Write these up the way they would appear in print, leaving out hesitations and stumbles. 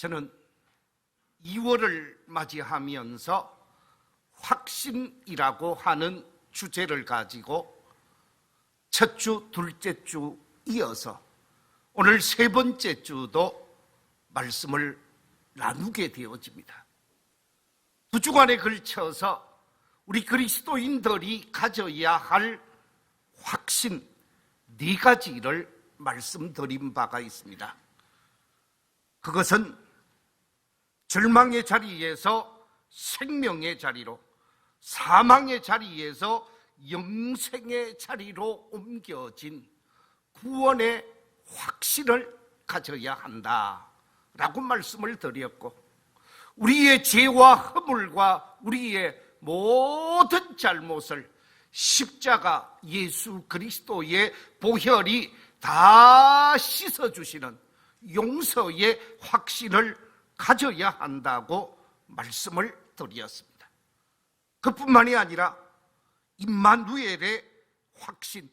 저는 2월을 맞이하면서 확신이라고 하는 주제를 가지고 첫 주, 둘째 주 이어서 오늘 세 번째 주도 말씀을 나누게 되어집니다. 두 주간에 걸쳐서 우리 그리스도인들이 가져야 할 확신 네 가지를 말씀드린 바가 있습니다. 그것은 절망의 자리에서 생명의 자리로, 사망의 자리에서 영생의 자리로 옮겨진 구원의 확신을 가져야 한다라고 말씀을 드렸고, 우리의 죄와 허물과 우리의 모든 잘못을 십자가 예수 그리스도의 보혈이 다 씻어주시는 용서의 확신을 가져야 한다고 말씀을 드렸습니다. 그뿐만이 아니라 임마누엘의 확신,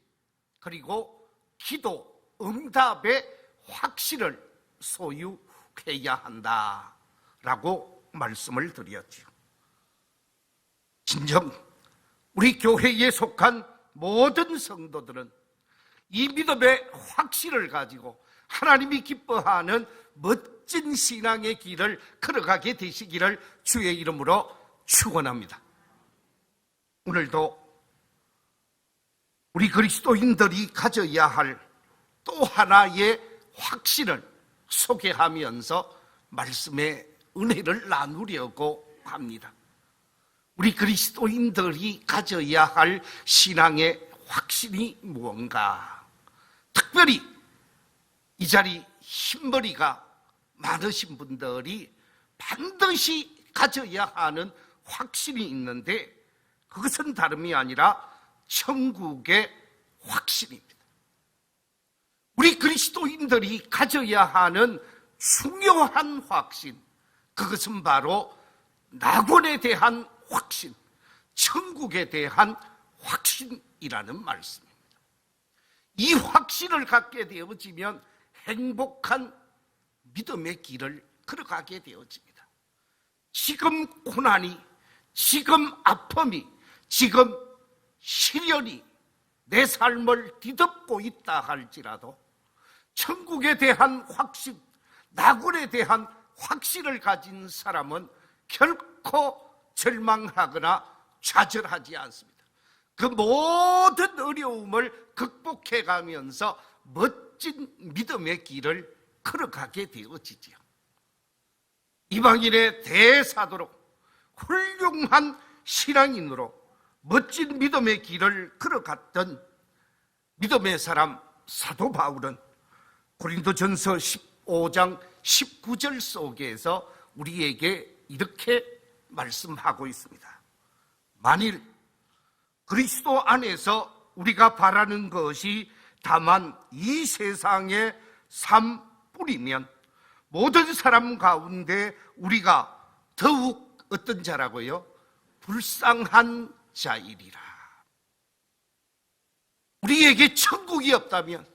그리고 기도 응답의 확신을 소유해야 한다라고 말씀을 드렸죠. 진정 우리 교회에 속한 모든 성도들은 이 믿음의 확신을 가지고 하나님이 기뻐하는 멋진 신앙의 길을 걸어가게 되시기를 주의 이름으로 축원합니다. 오늘도 우리 그리스도인들이 가져야 할 또 하나의 확신을 소개하면서 말씀의 은혜를 나누려고 합니다. 우리 그리스도인들이 가져야 할 신앙의 확신이 무언가? 특별히 이 자리 흰머리가 많으신 분들이 반드시 가져야 하는 확신이 있는데, 그것은 다름이 아니라 천국의 확신입니다. 우리 그리스도인들이 가져야 하는 중요한 확신, 그것은 바로 낙원에 대한 확신, 천국에 대한 확신이라는 말씀입니다. 이 확신을 갖게 되어지면 행복한 믿음의 길을 걸어가게 되어집니다. 지금 고난이, 지금 아픔이, 지금 시련이 내 삶을 뒤덮고 있다 할지라도 천국에 대한 확신, 낙원에 대한 확신을 가진 사람은 결코 절망하거나 좌절하지 않습니다. 그 모든 어려움을 극복해 가면서 멋진 믿음의 길을 걸어가게 되어지지요. 이방인의 대사도로 훌륭한 신앙인으로 멋진 믿음의 길을 걸어갔던 믿음의 사람 사도 바울은 고린도전서 15장 19절 속에서 우리에게 이렇게 말씀하고 있습니다. 만일 그리스도 안에서 우리가 바라는 것이 다만 이 세상의 삶뿐이면 모든 사람 가운데 우리가 더욱 어떤 자라고요? 불쌍한 자이리라. 우리에게 천국이 없다면,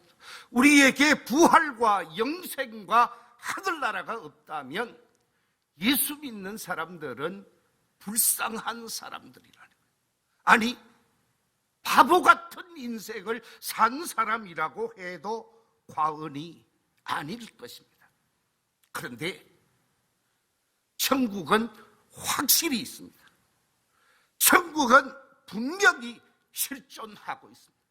우리에게 부활과 영생과 하늘나라가 없다면 예수 믿는 사람들은 불쌍한 사람들이라는 거예요. 아니, 바보 같은 인생을 산 사람이라고 해도 과언이 아닐 것입니다. 그런데 천국은 확실히 있습니다. 천국은 분명히 실존하고 있습니다.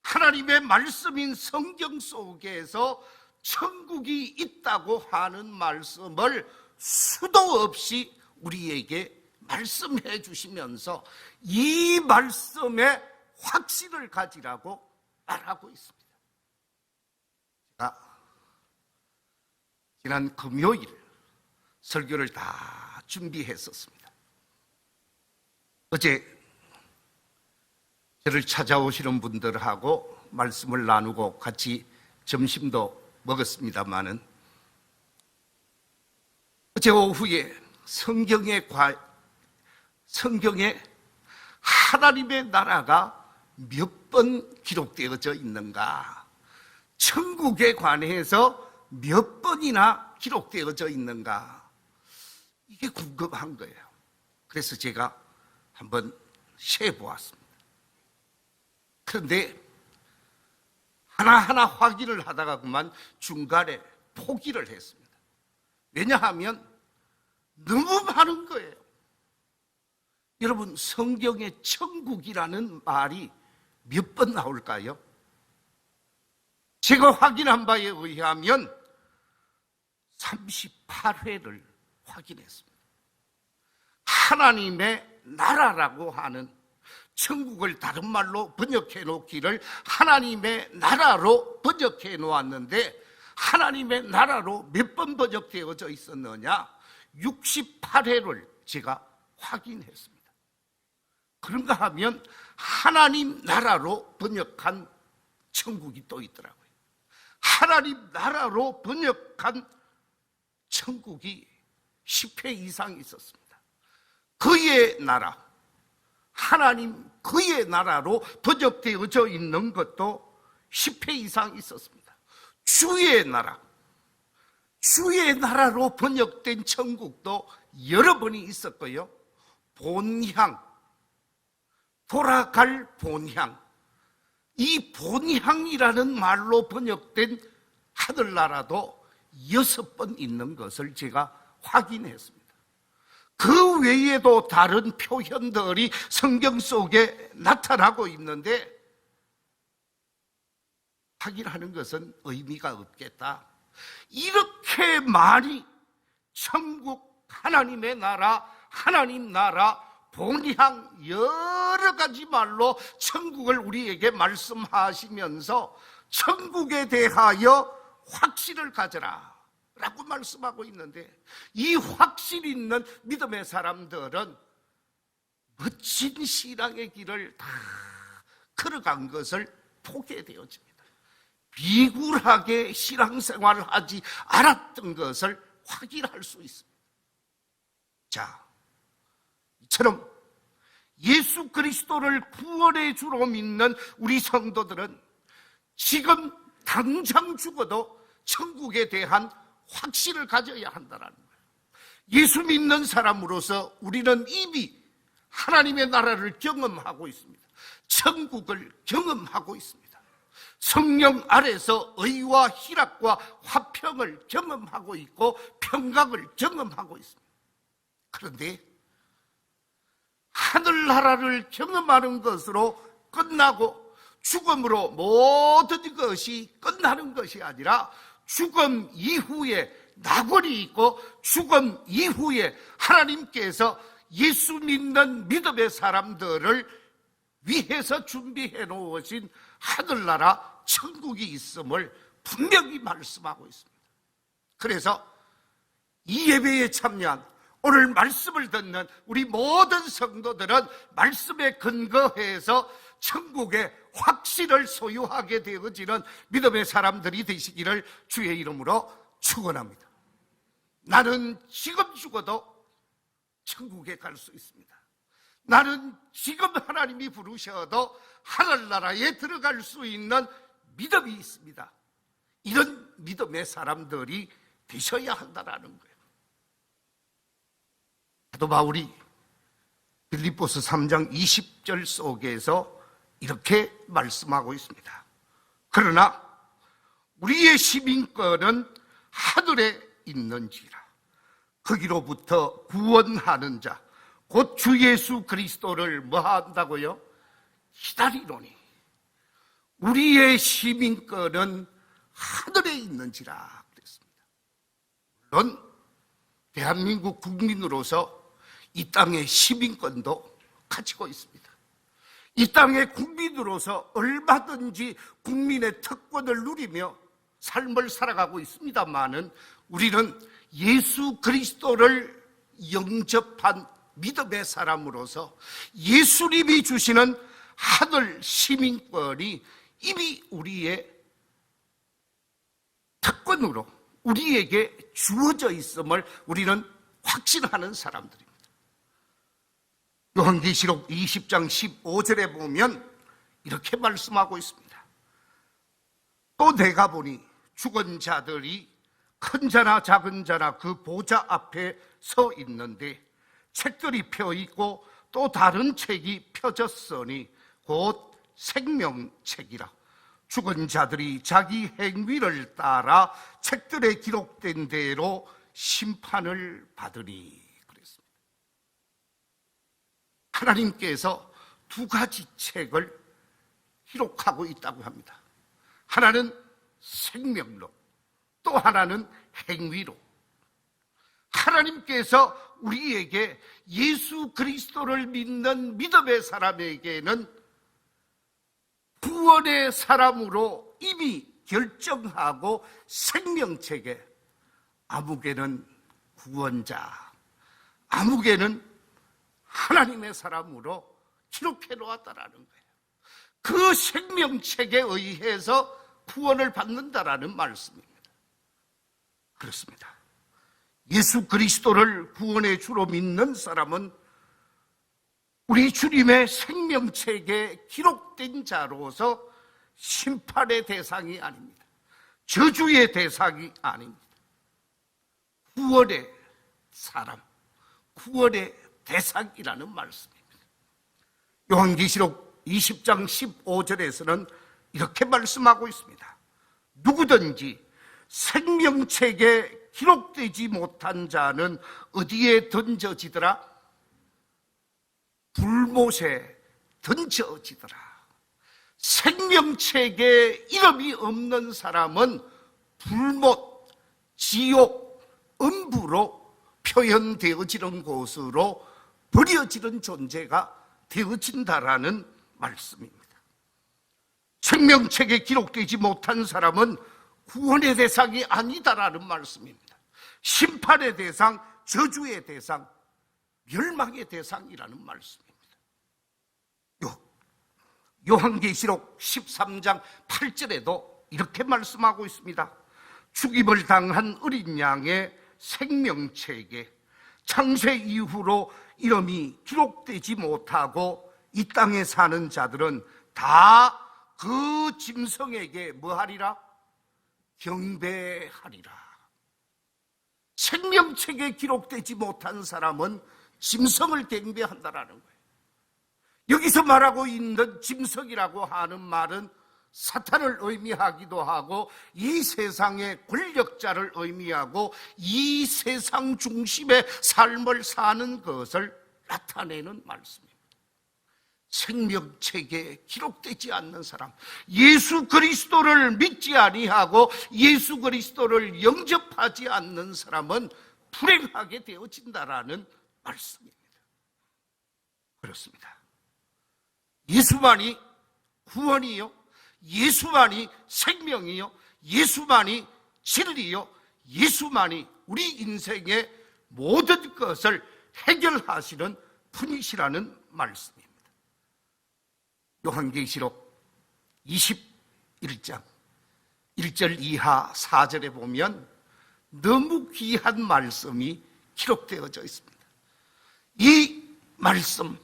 하나님의 말씀인 성경 속에서 천국이 있다고 하는 말씀을 수도 없이 우리에게 말씀해 주시면서 이 말씀에 확신을 가지라고 말하고 있습니다. 제가 지난 금요일 설교를 다 준비했었습니다. 어제 저를 찾아오시는 분들하고 말씀을 나누고 같이 점심도 먹었습니다마는, 어제 오후에 성경에 하나님의 나라가 몇 번 기록되어져 있는가, 천국에 관해서 몇 번이나 기록되어져 있는가? 이게 궁금한 거예요. 그래서 제가 한번 세보았습니다. 그런데 하나하나 확인을 하다가 그만 중간에 포기를 했습니다. 왜냐하면 너무 많은 거예요. 여러분, 성경에 천국이라는 말이 몇 번 나올까요? 제가 확인한 바에 의하면 38회를 확인했습니다. 하나님의 나라라고 하는, 천국을 다른 말로 번역해 놓기를 하나님의 나라로 번역해 놓았는데, 하나님의 나라로 몇 번 번역되어져 있었느냐? 68회를 제가 확인했습니다. 그런가 하면 하나님 나라로 번역한 천국이 또 있더라고요. 하나님 나라로 번역한 천국이 10회 이상 있었습니다. 그의 나라, 하나님 그의 나라로 번역되어져 있는 것도 10회 이상 있었습니다. 주의 나라, 주의 나라로 번역된 천국도 여러 번이 있었고요. 본향, 돌아갈 본향, 이 본향이라는 말로 번역된 하늘나라도 6번 있는 것을 제가 확인했습니다. 그 외에도 다른 표현들이 성경 속에 나타나고 있는데 확인하는 것은 의미가 없겠다. 이렇게 많이 천국, 하나님의 나라, 하나님 나라, 본향 여러 가지 말로 천국을 우리에게 말씀하시면서 천국에 대하여 확신을 가져라 라고 말씀하고 있는데, 이 확신 있는 믿음의 사람들은 멋진 신앙의 길을 다 걸어간 것을 보게 되어집니다. 비굴하게 신앙생활을 하지 않았던 것을 확인할 수 있습니다. 자, 이처럼 예수 그리스도를 구원의 주로 믿는 우리 성도들은 지금 당장 죽어도 천국에 대한 확신을 가져야 한다는 거예요. 예수 믿는 사람으로서 우리는 이미 하나님의 나라를 경험하고 있습니다. 천국을 경험하고 있습니다. 성령 아래서 의와 희락과 화평을 경험하고 있고 평강을 경험하고 있습니다. 그런데 하늘나라를 경험하는 것으로 끝나고 죽음으로 모든 것이 끝나는 것이 아니라 죽음 이후에 낙원이 있고, 죽음 이후에 하나님께서 예수 믿는 믿음의 사람들을 위해서 준비해 놓으신 하늘나라 천국이 있음을 분명히 말씀하고 있습니다. 그래서 이 예배에 참여한 오늘 말씀을 듣는 우리 모든 성도들은 말씀에 근거해서 천국의 확신을 소유하게 되어지는 믿음의 사람들이 되시기를 주의 이름으로 축원합니다. 나는 지금 죽어도 천국에 갈 수 있습니다. 나는 지금 하나님이 부르셔도 하늘나라에 들어갈 수 있는 믿음이 있습니다. 이런 믿음의 사람들이 되셔야 한다는 거예요. 사도 바울이 빌립보서 3장 20절 속에서 이렇게 말씀하고 있습니다. 그러나 우리의 시민권은 하늘에 있는지라. 거기로부터 구원하는 자, 곧 주 예수 그리스도를 뭐 한다고요? 기다리노니. 우리의 시민권은 하늘에 있는지라 그랬습니다. 물론 대한민국 국민으로서 이 땅의 시민권도 가지고 있습니다. 이 땅의 국민으로서 얼마든지 국민의 특권을 누리며 삶을 살아가고 있습니다마는 우리는 예수 그리스도를 영접한 믿음의 사람으로서 예수님이 주시는 하늘 시민권이 이미 우리의 특권으로 우리에게 주어져 있음을 우리는 확신하는 사람들입니다. 요한계시록 20장 15절에 보면 이렇게 말씀하고 있습니다. 또 내가 보니 죽은 자들이 큰 자나 작은 자나 그 보좌 앞에 서 있는데 책들이 펴 있고 또 다른 책이 펴졌으니 곧 생명책이라. 죽은 자들이 자기 행위를 따라 책들에 기록된 대로 심판을 받으니. 그랬습니다. 하나님께서 두 가지 책을 기록하고 있다고 합니다. 하나는 생명로, 또 하나는 행위로. 하나님께서 우리에게 예수 그리스도를 믿는 믿음의 사람에게는 구원의 사람으로 이미 결정하고 생명책에 아무개는 구원자, 아무개는 하나님의 사람으로 기록해 놓았다라는 거예요. 그 생명책에 의해서 구원을 받는다라는 말씀입니다. 그렇습니다. 예수 그리스도를 구원의 주로 믿는 사람은 우리 주님의 생명책에 기록된 자로서 심판의 대상이 아닙니다. 저주의 대상이 아닙니다. 구원의 사람, 구원의 대상이라는 말씀입니다. 요한계시록 20장 15절에서는 이렇게 말씀하고 있습니다. 누구든지 생명책에 기록되지 못한 자는 어디에 던져지더라? 불못에 던져지더라. 생명책에 이름이 없는 사람은 불못, 지옥, 음부로 표현되어지는 곳으로 버려지는 존재가 되어진다라는 말씀입니다. 생명책에 기록되지 못한 사람은 구원의 대상이 아니다라는 말씀입니다. 심판의 대상, 저주의 대상, 멸망의 대상이라는 말씀입니다. 요한계시록 13장 8절에도 이렇게 말씀하고 있습니다. 죽임을 당한 어린 양의 생명책에 창세 이후로 이름이 기록되지 못하고 이 땅에 사는 자들은 다 그 짐승에게 뭐하리라? 경배하리라. 생명책에 기록되지 못한 사람은 짐승을 경배한다라는 거예요. 여기서 말하고 있는 짐승이라고 하는 말은 사탄을 의미하기도 하고 이 세상의 권력자를 의미하고 이 세상 중심의 삶을 사는 것을 나타내는 말씀입니다. 생명책에 기록되지 않는 사람, 예수 그리스도를 믿지 아니하고 예수 그리스도를 영접하지 않는 사람은 불행하게 되어진다라는 말씀입니다. 그렇습니다. 예수만이 구원이요, 예수만이 생명이요, 예수만이 진리요, 예수만이 우리 인생의 모든 것을 해결하시는 분이시라는 말씀입니다. 요한계시록 21장 1절 이하 4절에 보면 너무 귀한 말씀이 기록되어져 있습니다. 이 말씀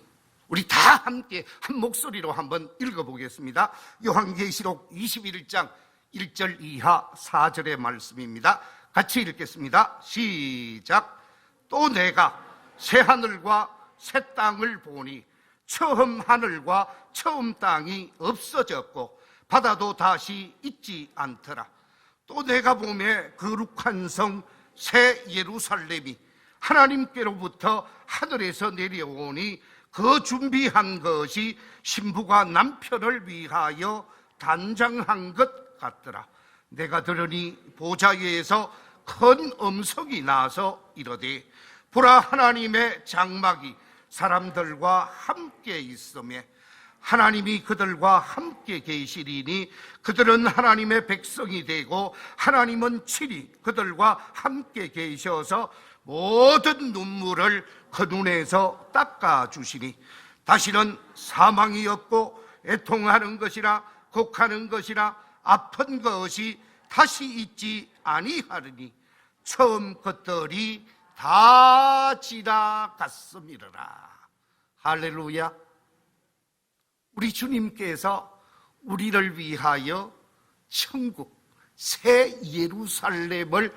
우리 다 함께 한 목소리로 한번 읽어보겠습니다. 요한계시록 21장 1절 이하 4절의 말씀입니다. 같이 읽겠습니다. 시작. 또 내가 새 하늘과 새 땅을 보니 처음 하늘과 처음 땅이 없어졌고 바다도 다시 있지 않더라. 또 내가 보매 거룩한 성 새 예루살렘이 하나님께로부터 하늘에서 내려오니 그 준비한 것이 신부가 남편을 위하여 단장한 것 같더라. 내가 들으니 보좌 위에서 큰 음성이 나서 이르되 보라, 하나님의 장막이 사람들과 함께 있으며 하나님이 그들과 함께 계시리니 그들은 하나님의 백성이 되고 하나님은 친히 그들과 함께 계셔서 모든 눈물을 그 눈에서 닦아주시니 다시는 사망이 없고 애통하는 것이나 곡하는 것이나 아픈 것이 다시 있지 아니하리니 처음 것들이 다 지나갔음이라. 할렐루야. 우리 주님께서 우리를 위하여 천국 새 예루살렘을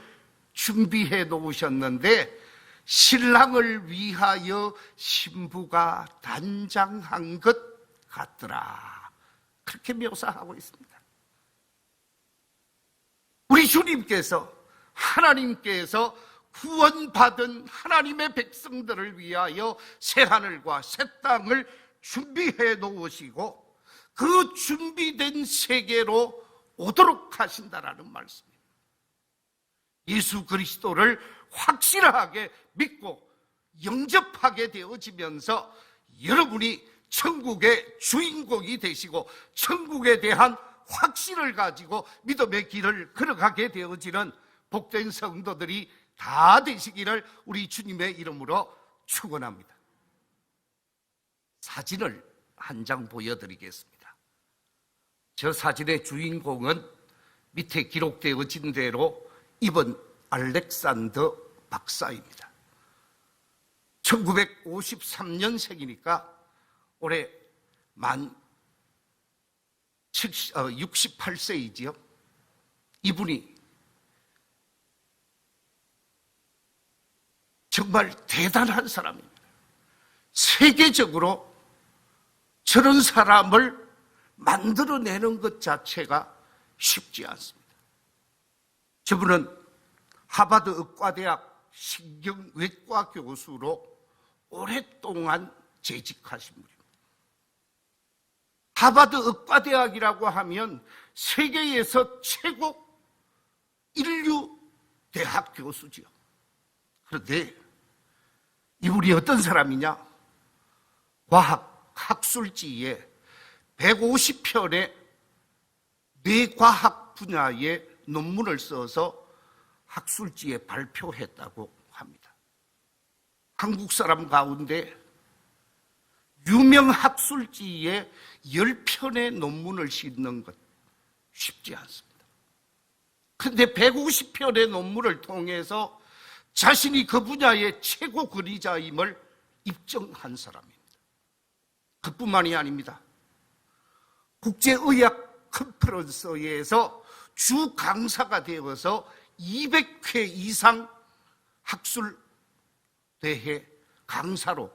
준비해 놓으셨는데 신랑을 위하여 신부가 단장한 것 같더라. 그렇게 묘사하고 있습니다. 우리 주님께서, 하나님께서 구원받은 하나님의 백성들을 위하여 새하늘과 새 땅을 준비해 놓으시고 그 준비된 세계로 오도록 하신다라는 말씀입니다. 예수 그리스도를 확실하게 믿고 영접하게 되어지면서 여러분이 천국의 주인공이 되시고 천국에 대한 확신을 가지고 믿음의 길을 걸어가게 되어지는 복된 성도들이 다 되시기를 우리 주님의 이름으로 축원합니다. 사진을 한 장 보여드리겠습니다. 저 사진의 주인공은 밑에 기록되어진 대로 이번 알렉산더 박사입니다. 1953년생이니까 올해 만 68세이지요. 이분이 정말 대단한 사람입니다. 세계적으로 저런 사람을 만들어내는 것 자체가 쉽지 않습니다. 저분은 하버드 의과대학 신경외과 교수로 오랫동안 재직하신 분입니다. 하버드 의과대학이라고 하면 세계에서 최고 인류 대학 교수지요. 그런데 이분이 어떤 사람이냐? 과학 학술지에 150편의 뇌과학 분야의 논문을 써서 학술지에 발표했다고 합니다. 한국 사람 가운데 유명 학술지에 10편의 논문을 싣는 것 쉽지 않습니다. 그런데 150편의 논문을 통해서 자신이 그 분야의 최고 권위자임을 입증한 사람입니다. 그뿐만이 아닙니다. 국제의학 컨퍼런스에서 주 강사가 되어서 200회 이상 학술대회 강사로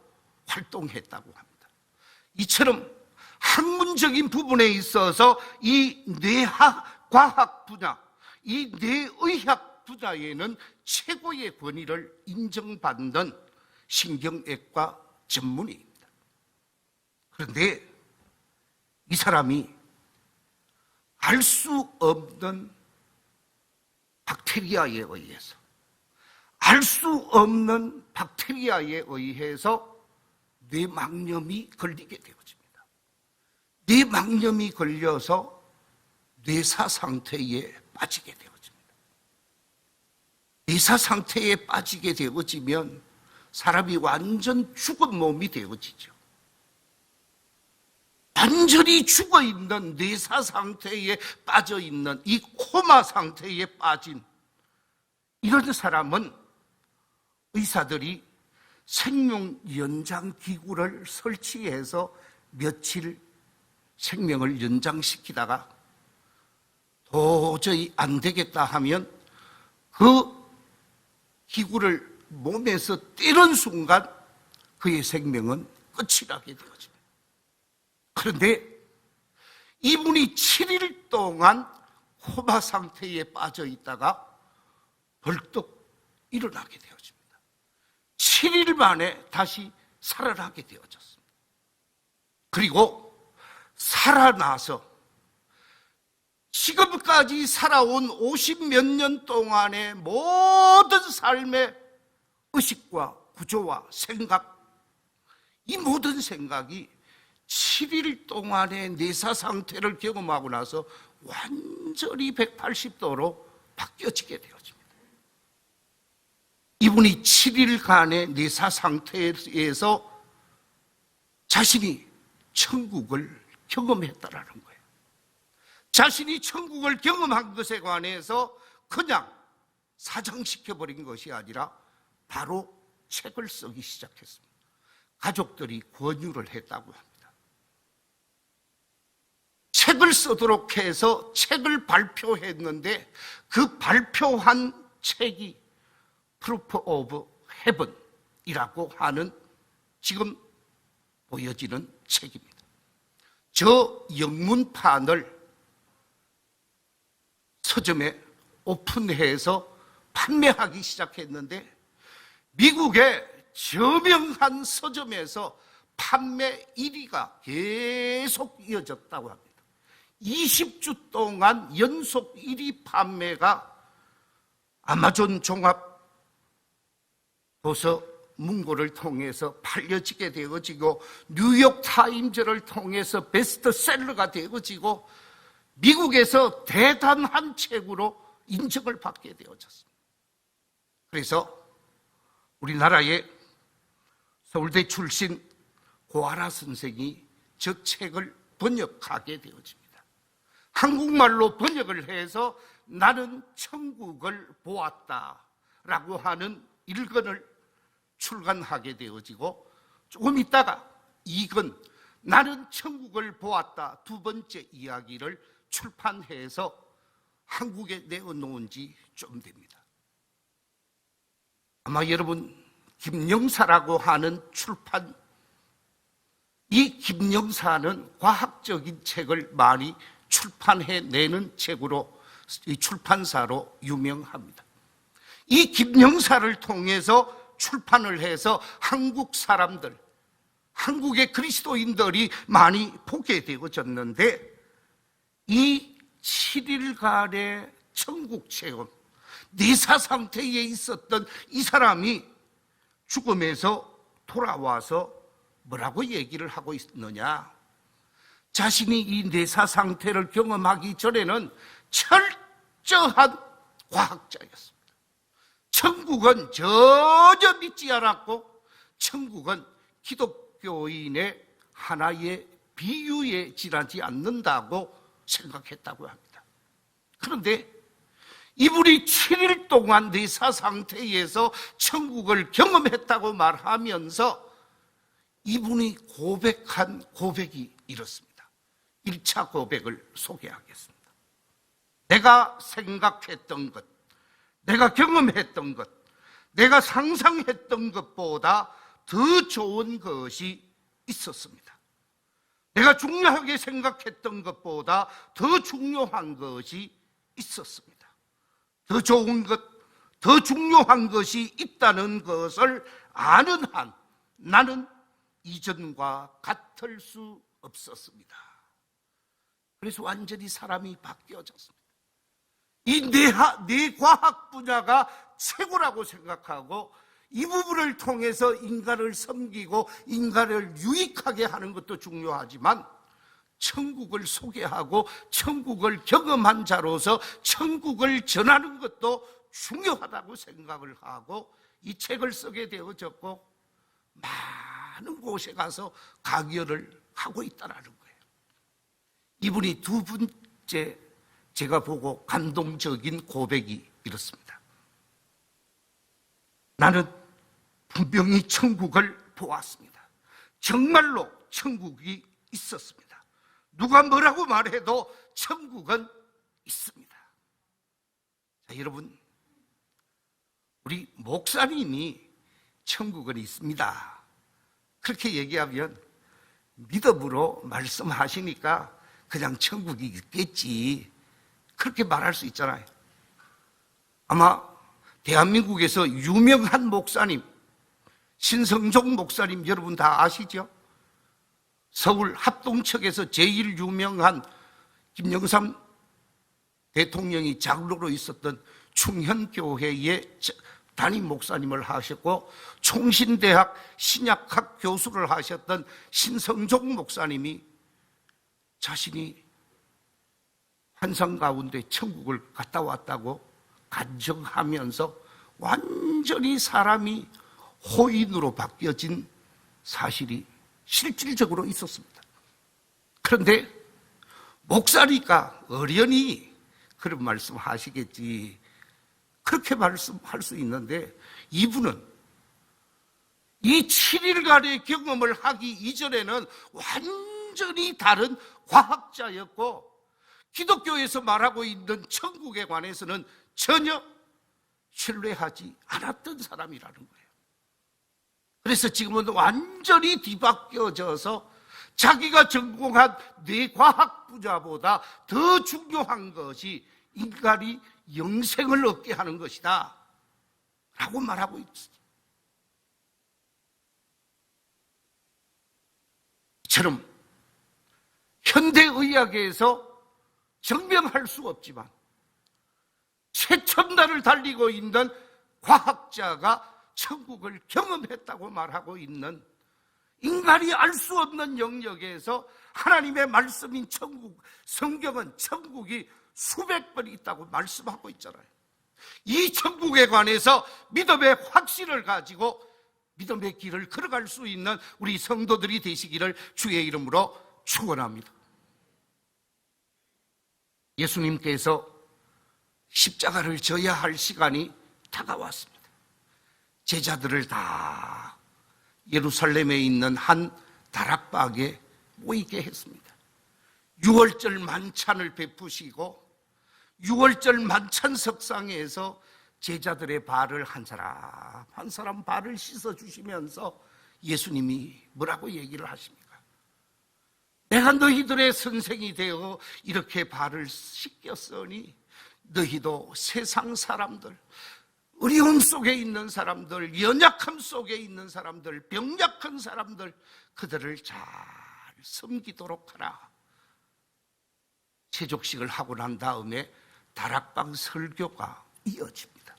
활동했다고 합니다. 이처럼 학문적인 부분에 있어서 이 뇌과학 분야, 이 뇌의학 분야에는 최고의 권위를 인정받는 신경외과 전문의입니다. 그런데 이 사람이 알 수 없는 박테리아에 의해서, 알 수 없는 박테리아에 의해서 뇌막염이 걸리게 되어집니다. 뇌막염이 걸려서 뇌사 상태에 빠지게 되어집니다. 뇌사 상태에 빠지게 되어지면 사람이 완전 죽은 몸이 되어지죠. 완전히 죽어있는 뇌사 상태에 빠져있는 이 코마 상태에 빠진 이런 사람은 의사들이 생명 연장 기구를 설치해서 며칠 생명을 연장시키다가 도저히 안 되겠다 하면 그 기구를 몸에서 떼는 순간 그의 생명은 끝이 나게 되어집니다. 그런데 이분이 7일 동안 코마 상태에 빠져 있다가 벌떡 일어나게 되어집니다. 7일 만에 다시 살아나게 되어졌습니다. 그리고 살아나서 지금까지 살아온 50몇 년 동안의 모든 삶의 의식과 구조와 생각, 이 모든 생각이 7일 동안의 뇌사 상태를 경험하고 나서 완전히 180도로 바뀌어지게 되어집니다. 이분이 7일간의 뇌사 상태에서 자신이 천국을 경험했다라는 거예요. 자신이 천국을 경험한 것에 관해서 그냥 사정시켜버린 것이 아니라 바로 책을 쓰기 시작했습니다. 가족들이 권유를 했다고 합니다. 책을 쓰도록 해서 책을 발표했는데 그 발표한 책이 프루프 오브 헤븐이라고 하는 지금 보여지는 책입니다. 저 영문판을 서점에 오픈해서 판매하기 시작했는데 미국의 저명한 서점에서 판매 1위가 계속 이어졌다고 합니다. 20주 동안 연속 1위 판매가 아마존 종합 도서 문고를 통해서 팔려지게 되어지고 뉴욕 타임즈를 통해서 베스트셀러가 되어지고 미국에서 대단한 책으로 인정을 받게 되어졌습니다. 그래서 우리나라의 서울대 출신 고아라 선생이 저 책을 번역하게 되어집니다. 한국말로 번역을 해서 나는 천국을 보았다라고 하는 1권을 출간하게 되어지고 조금 있다가 2권 나는 천국을 보았다 두 번째 이야기를 출판해서 한국에 내어놓은 지 좀 됩니다. 아마 여러분 김영사라고 하는 출판, 이 김영사는 과학적인 책을 많이 출판해내는 책으로 이 출판사로 유명합니다. 이 김영사를 통해서 출판을 해서 한국 사람들, 한국의 그리스도인들이 많이 보게 되어졌는데 이 7일간의 천국 체험, 내사 상태에 있었던 이 사람이 죽음에서 돌아와서 뭐라고 얘기를 하고 있느냐? 자신이 이 내사 상태를 경험하기 전에는 철저한 과학자였습니다. 천국은 전혀 믿지 않았고 천국은 기독교인의 하나의 비유에 지나지 않는다고 생각했다고 합니다. 그런데 이분이 7일 동안 내사 상태에서 천국을 경험했다고 말하면서 이분이 고백한 고백이 이렇습니다. 1차 고백을 소개하겠습니다. 내가 생각했던 것, 내가 경험했던 것, 내가 상상했던 것보다 더 좋은 것이 있었습니다. 내가 중요하게 생각했던 것보다 더 중요한 것이 있었습니다. 더 좋은 것, 더 중요한 것이 있다는 것을 아는 한 나는 이전과 같을 수 없었습니다. 그래서 완전히 사람이 바뀌어졌습니다. 이 뇌과학 분야가 최고라고 생각하고 이 부분을 통해서 인간을 섬기고 인간을 유익하게 하는 것도 중요하지만 천국을 소개하고 천국을 경험한 자로서 천국을 전하는 것도 중요하다고 생각을 하고 이 책을 쓰게 되어졌고 많은 곳에 가서 강연을 하고 있다는 거예요. 이분이 두 번째 제가 보고 감동적인 고백이 이렇습니다. 나는 분명히 천국을 보았습니다. 정말로 천국이 있었습니다. 누가 뭐라고 말해도 천국은 있습니다. 자, 여러분, 우리 목사님이 천국은 있습니다 그렇게 얘기하면 믿음으로 말씀하시니까 그냥 천국이 있겠지 그렇게 말할 수 있잖아요. 아마 대한민국에서 유명한 목사님 신성종 목사님 여러분 다 아시죠? 서울 합동측에서 제일 유명한 김영삼 대통령이 장로로 있었던 충현교회의 담임 목사님을 하셨고 총신대학 신약학 교수를 하셨던 신성종 목사님이 자신이 환상 가운데 천국을 갔다 왔다고 간증하면서 완전히 사람이 호인으로 바뀌어진 사실이 실질적으로 있었습니다. 그런데 목사니까 어련히 그런 말씀 하시겠지 그렇게 말씀할 수 있는데 이분은 이 7일간의 경험을 하기 이전에는 완전히 다른 과학자였고 기독교에서 말하고 있는 천국에 관해서는 전혀 신뢰하지 않았던 사람이라는 거예요. 그래서 지금은 완전히 뒤바뀌어져서 자기가 전공한 뇌과학 분야보다 더 중요한 것이 인간이 영생을 얻게 하는 것이다 라고 말하고 있습니다. 이처럼 현대의학에서 증명할 수 없지만 최첨단을 달리고 있는 과학자가 천국을 경험했다고 말하고 있는, 인간이 알 수 없는 영역에서 하나님의 말씀인 천국, 성경은 천국이 수백 번 있다고 말씀하고 있잖아요. 이 천국에 관해서 믿음의 확신을 가지고 믿음의 길을 걸어갈 수 있는 우리 성도들이 되시기를 주의 이름으로 축원합니다. 예수님께서 십자가를 져야 할 시간이 다가왔습니다. 제자들을 다 예루살렘에 있는 한 다락방에 모이게 했습니다. 6월절 만찬을 베푸시고 6월절 만찬 석상에서 제자들의 발을 한 사람 한 사람 발을 씻어주시면서 예수님이 뭐라고 얘기를 하십니까? 내가 너희들의 선생이 되어 이렇게 발을 씻겼으니 너희도 세상 사람들, 어려움 속에 있는 사람들, 연약함 속에 있는 사람들, 병약한 사람들, 그들을 잘 섬기도록 하라. 세족식을 하고 난 다음에 다락방 설교가 이어집니다.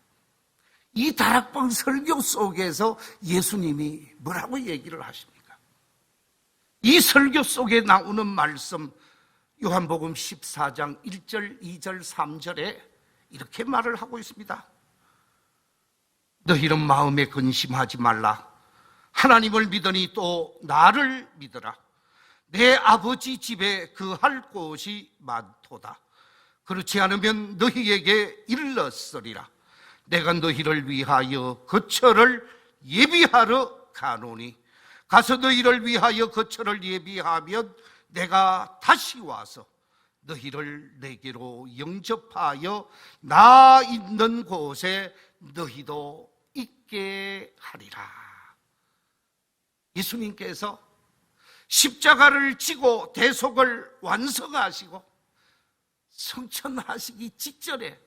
이 다락방 설교 속에서 예수님이 뭐라고 얘기를 하십니까? 이 설교 속에 나오는 말씀, 요한복음 14장 1절, 2절, 3절에 이렇게 말을 하고 있습니다. 너희는 마음에 근심하지 말라. 하나님을 믿으니 또 나를 믿으라. 내 아버지 집에 그할 곳이 많도다. 그렇지 않으면 너희에게 일렀으리라. 내가 너희를 위하여 거처를 예비하러 가노니 가서 너희를 위하여 거처를 예비하면 내가 다시 와서 너희를 내게로 영접하여 나 있는 곳에 너희도 있게 하리라. 예수님께서 십자가를 지고 대속을 완성하시고 성천하시기 직전에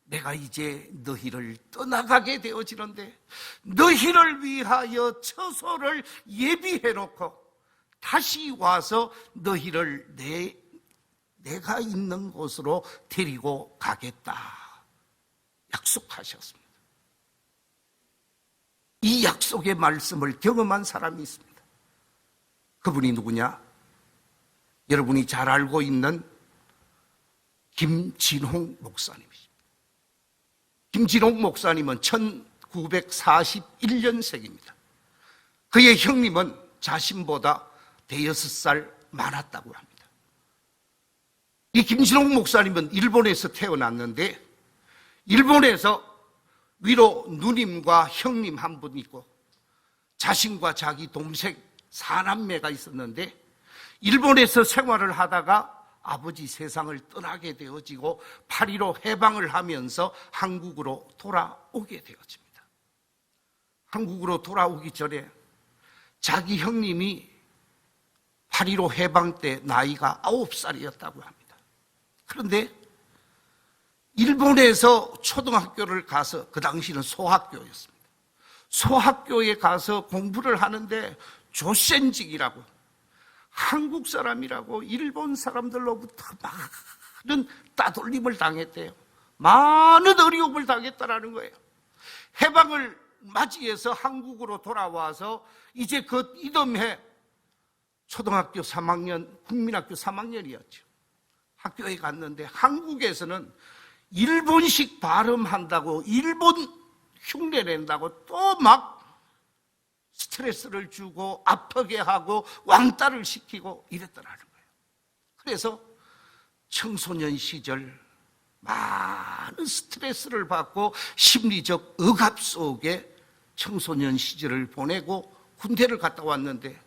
내가 이제 너희를 떠나가게 되어지는데 너희를 위하여 처소를 예비해놓고 다시 와서 너희를 내가 있는 곳으로 데리고 가겠다 약속하셨습니다. 이 약속의 말씀을 경험한 사람이 있습니다. 그분이 누구냐? 여러분이 잘 알고 있는 김진홍 목사님이십니다. 김진홍 목사님은 1941년생입니다. 그의 형님은 자신보다 대여섯 살 많았다고 합니다. 이 김진홍 목사님은 일본에서 태어났는데 일본에서 위로 누님과 형님 한 분 있고 자신과 자기 동생 사남매가 있었는데 일본에서 생활을 하다가 아버지 세상을 떠나게 되어지고 8.15 해방을 하면서 한국으로 돌아오게 되어집니다. 한국으로 돌아오기 전에 자기 형님이 8.15 해방 때 나이가 9살이었다고 합니다. 그런데 일본에서 초등학교를 가서, 그 당시는 소학교였습니다. 소학교에 가서 공부를 하는데 조센직이라고, 한국 사람이라고 일본 사람들로부터 많은 따돌림을 당했대요. 많은 어려움을 당했다라는 거예요. 해방을 맞이해서 한국으로 돌아와서 이제 그 이듬해 초등학교 3학년, 국민학교 3학년이었죠. 학교에 갔는데 한국에서는 일본식 발음한다고, 일본 흉내 낸다고 또 막 스트레스를 주고 아프게 하고 왕따를 시키고 이랬더라는 거예요. 그래서 청소년 시절 많은 스트레스를 받고 심리적 억압 속에 청소년 시절을 보내고 군대를 갔다 왔는데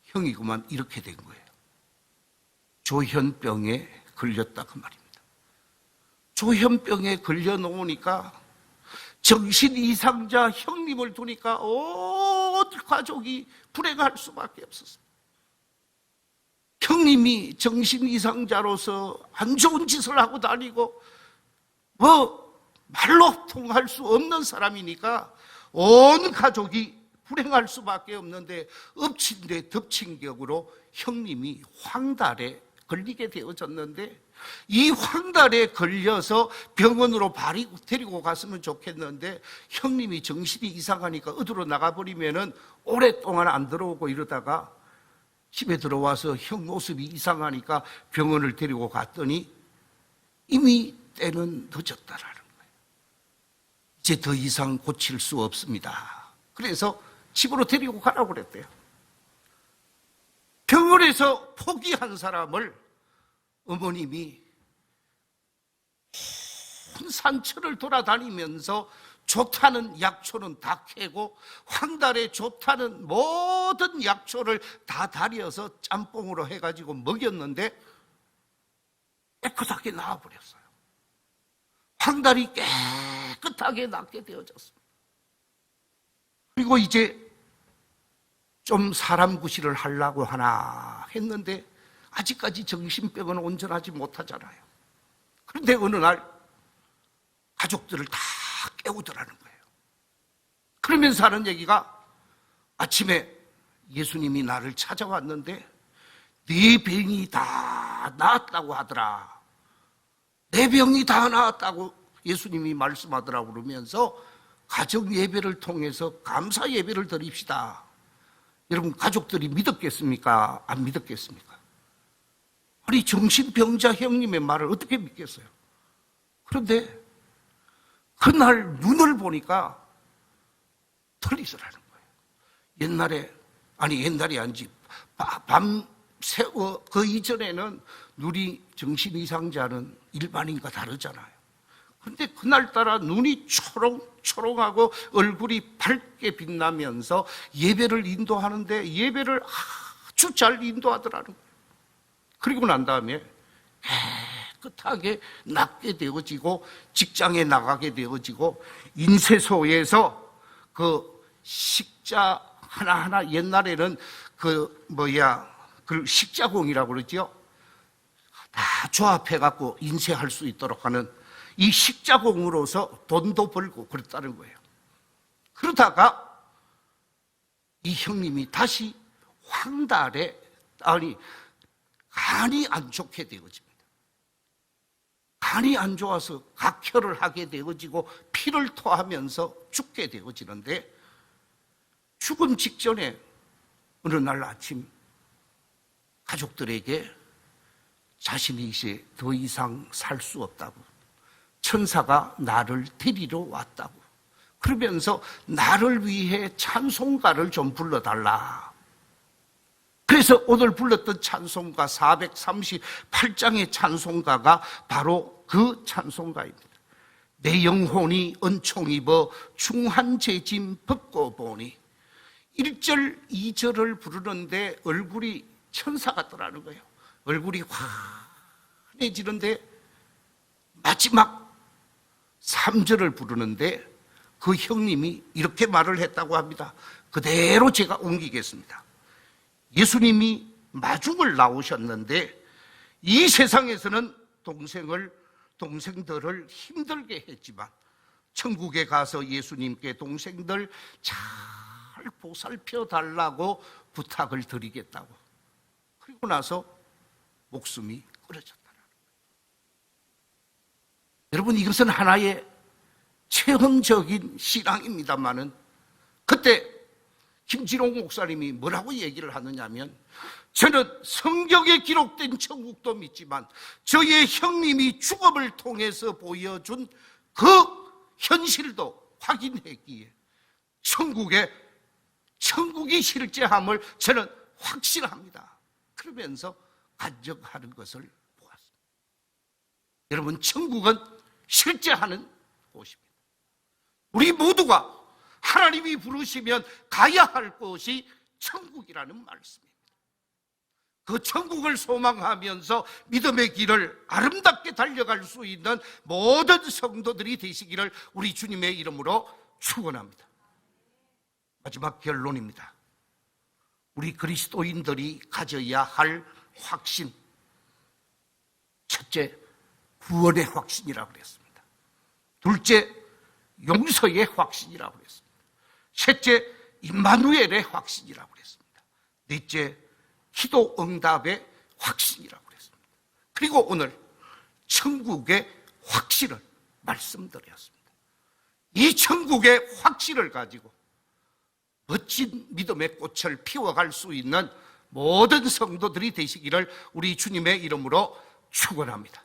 형이 그만 이렇게 된 거예요. 조현병에 걸렸다 그 말입니다. 조현병에 걸려 놓으니까 정신 이상자 형님을 두니까 온 가족이 불행할 수밖에 없었습니다. 형님이 정신 이상자로서 안 좋은 짓을 하고 다니고 말로 통할 수 없는 사람이니까 온 가족이 불행할 수밖에 없는데 엎친 데 덮친 격으로 형님이 황달에 걸리게 되어졌는데, 이 황달에 걸려서 병원으로 데리고 갔으면 좋겠는데 형님이 정신이 이상하니까 어디로 나가버리면은 오랫동안 안 들어오고 이러다가 집에 들어와서 형 모습이 이상하니까 병원을 데리고 갔더니 이미 때는 늦었다라는 거예요. 이제 더 이상 고칠 수 없습니다. 그래서 집으로 데리고 가라고 그랬대요. 병원에서 포기한 사람을 어머님이 온 산천을 돌아다니면서 좋다는 약초는 다 캐고 황달에 좋다는 모든 약초를 다 다려서 짬뽕으로 해가지고 먹였는데 깨끗하게 나와버렸어요. 황달이 깨끗하게 낫게 되어졌습니다. 그리고 이제 좀 사람 구실을 하려고 하나 했는데 아직까지 정신병은 온전하지 못하잖아요. 그런데 어느 날 가족들을 다 깨우더라는 거예요. 그러면서 하는 얘기가, 아침에 예수님이 나를 찾아왔는데 네 병이 다 나았다고 하더라. 내 병이 다 나았다고 예수님이 말씀하더라고. 그러면서 가정 예배를 통해서 감사 예배를 드립시다. 여러분, 가족들이 믿었겠습니까? 안 믿었겠습니까? 아니, 정신병자 형님의 말을 어떻게 믿겠어요? 그런데 그날 눈을 보니까 틀리더라는 거예요. 옛날이 아니지, 밤새워 그 이전에는 눈이 정신 이상자는 일반인과 다르잖아요. 그런데 그날따라 눈이 초롱초롱하고 얼굴이 밝게 빛나면서 예배를 인도하는데 예배를 아주 잘 인도하더라는 거예요. 그리고 난 다음에 깨끗하게 낫게 되어지고 직장에 나가게 되어지고 인쇄소에서 그 식자 하나하나, 옛날에는 그 식자공이라고 그러죠. 다 조합해갖고 인쇄할 수 있도록 하는 이 식자공으로서 돈도 벌고 그랬다는 거예요. 그러다가 이 형님이 다시 황달에, 간이 안 좋게 되어집니다. 간이 안 좋아서 각혈을 하게 되어지고 피를 토하면서 죽게 되어지는데, 죽음 직전에 어느 날 아침 가족들에게 자신이 이제 더 이상 살 수 없다고, 천사가 나를 데리러 왔다고, 그러면서 나를 위해 찬송가를 좀 불러달라. 그래서 오늘 불렀던 찬송가 438장의 찬송가가 바로 그 찬송가입니다. 내 영혼이 은총 입어 중한 죄짐 벗고 보니. 1절, 2절을 부르는데 얼굴이 천사 같더라는 거예요. 얼굴이 환해지는데 마지막 3절을 부르는데 그 형님이 이렇게 말을 했다고 합니다. 그대로 제가 옮기겠습니다. 예수님이 마중을 나오셨는데 이 세상에서는 동생들을 힘들게 했지만 천국에 가서 예수님께 동생들 잘 보살펴 달라고 부탁을 드리겠다고. 그리고 나서 목숨이 끊어졌다는 거예요. 여러분, 이것은 하나의 체험적인 신앙입니다만은, 그때 김진홍 목사님이 뭐라고 얘기를 하느냐면, 저는 성경에 기록된 천국도 믿지만 저의 형님이 죽음을 통해서 보여준 그 현실도 확인했기에 천국이 실제함을 저는 확신합니다. 그러면서 간증하는 것을 보았습니다. 여러분, 천국은 실제하는 곳입니다. 우리 모두가 하나님이 부르시면 가야 할 곳이 천국이라는 말씀입니다. 그 천국을 소망하면서 믿음의 길을 아름답게 달려갈 수 있는 모든 성도들이 되시기를 우리 주님의 이름으로 축원합니다. 마지막 결론입니다. 우리 그리스도인들이 가져야 할 확신. 첫째, 구원의 확신이라고 그랬습니다. 둘째, 용서의 확신이라고 그랬습니다. 셋째, 임마누엘의 확신이라고 그랬습니다. 넷째, 기도 응답의 확신이라고 그랬습니다. 그리고 오늘 천국의 확신을 말씀드렸습니다. 이 천국의 확신을 가지고 멋진 믿음의 꽃을 피워갈 수 있는 모든 성도들이 되시기를 우리 주님의 이름으로 축원합니다.